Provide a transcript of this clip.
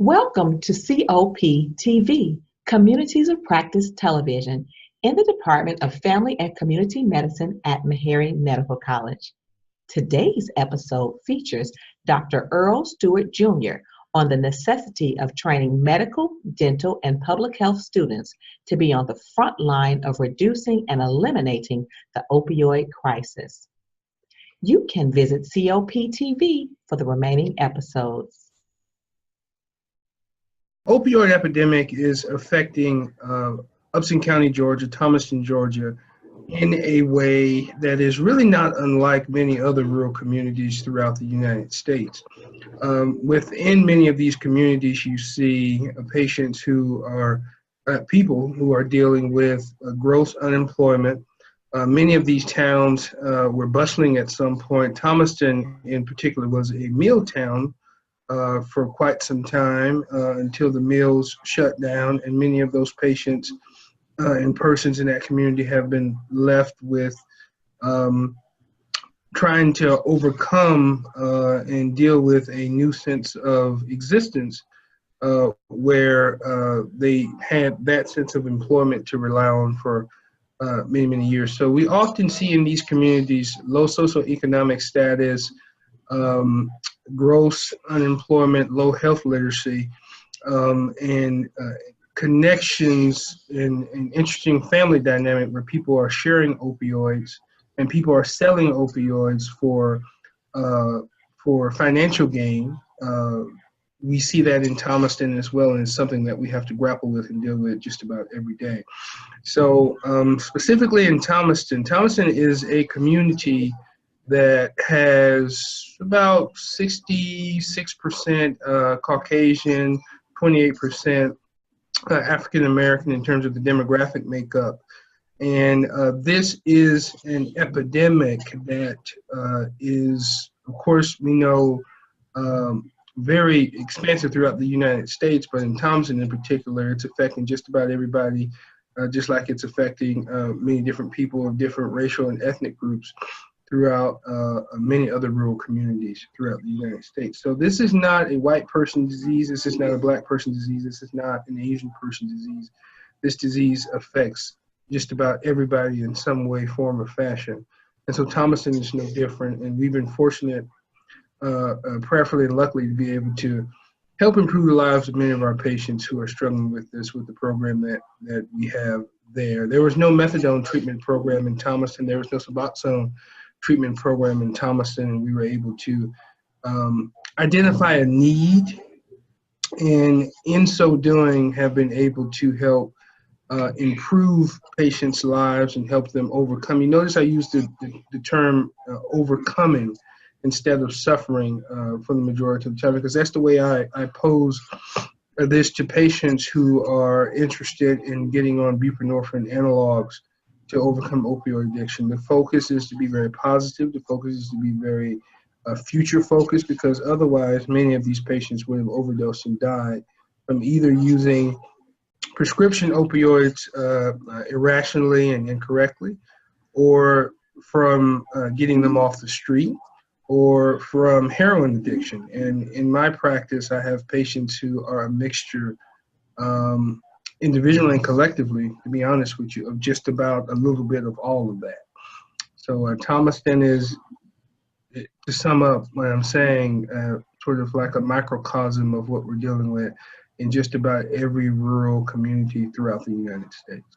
Welcome to COP TV, Communities of Practice Television, in the Department of Family and Community Medicine at Meharry Medical College. Today's episode features Dr. Earl Stewart Jr. on the necessity of training medical, dental, and public health students to be on the front line of reducing and eliminating the opioid crisis. You can visit COP TV for the remaining episodes. Opioid epidemic is affecting Upson County, Georgia, Thomaston, Georgia, in a way that is really not unlike many other rural communities throughout the United States. Within many of these communities, you see patients who are people who are dealing with gross unemployment. Many of these towns were bustling at some point. Thomaston, in particular, was a mill town for quite some time until the mills shut down, and many of those patients and persons in that community have been left with trying to overcome and deal with a new sense of existence where they had that sense of employment to rely on for many, many years. So we often see in these communities low socioeconomic status, gross unemployment, low health literacy, and connections in an interesting family dynamic where people are sharing opioids and people are selling opioids for financial gain. We see that in Thomaston as well, and it's something that we have to grapple with and deal with just about every day. So specifically in Thomaston is a community that has about 66% Caucasian, 28% African American in terms of the demographic makeup. And this is an epidemic that is, of course, we know, very expansive throughout the United States, but in Thomaston in particular, it's affecting just about everybody, just like it's affecting many different people of different racial and ethnic groups throughout many other rural communities throughout the United States. So this is not a white person disease. This is not a black person disease. This is not an Asian person disease. This disease affects just about everybody in some way, form, or fashion. And so Thomaston is no different. And we've been fortunate, prayerfully and luckily, to be able to help improve the lives of many of our patients who are struggling with this, with the program that we have there. There was no methadone treatment program in Thomaston. There was no Suboxone treatment program in Thomaston, and we were able to identify a need, and in so doing have been able to help improve patients' lives and help them overcome. You notice I used the term overcoming instead of suffering for the majority of the time, because that's the way I pose this to patients who are interested in getting on buprenorphine analogs to overcome opioid addiction. The focus is to be very positive. The focus is to be very future focused, because otherwise many of these patients would have overdosed and died from either using prescription opioids irrationally and incorrectly, or from getting them off the street, or from heroin addiction. And in my practice, I have patients who are a mixture, individually and collectively, to be honest with you, of just about a little bit of all of that. So Thomaston is, to sum up what I'm saying, sort of like a microcosm of what we're dealing with in just about every rural community throughout the United States.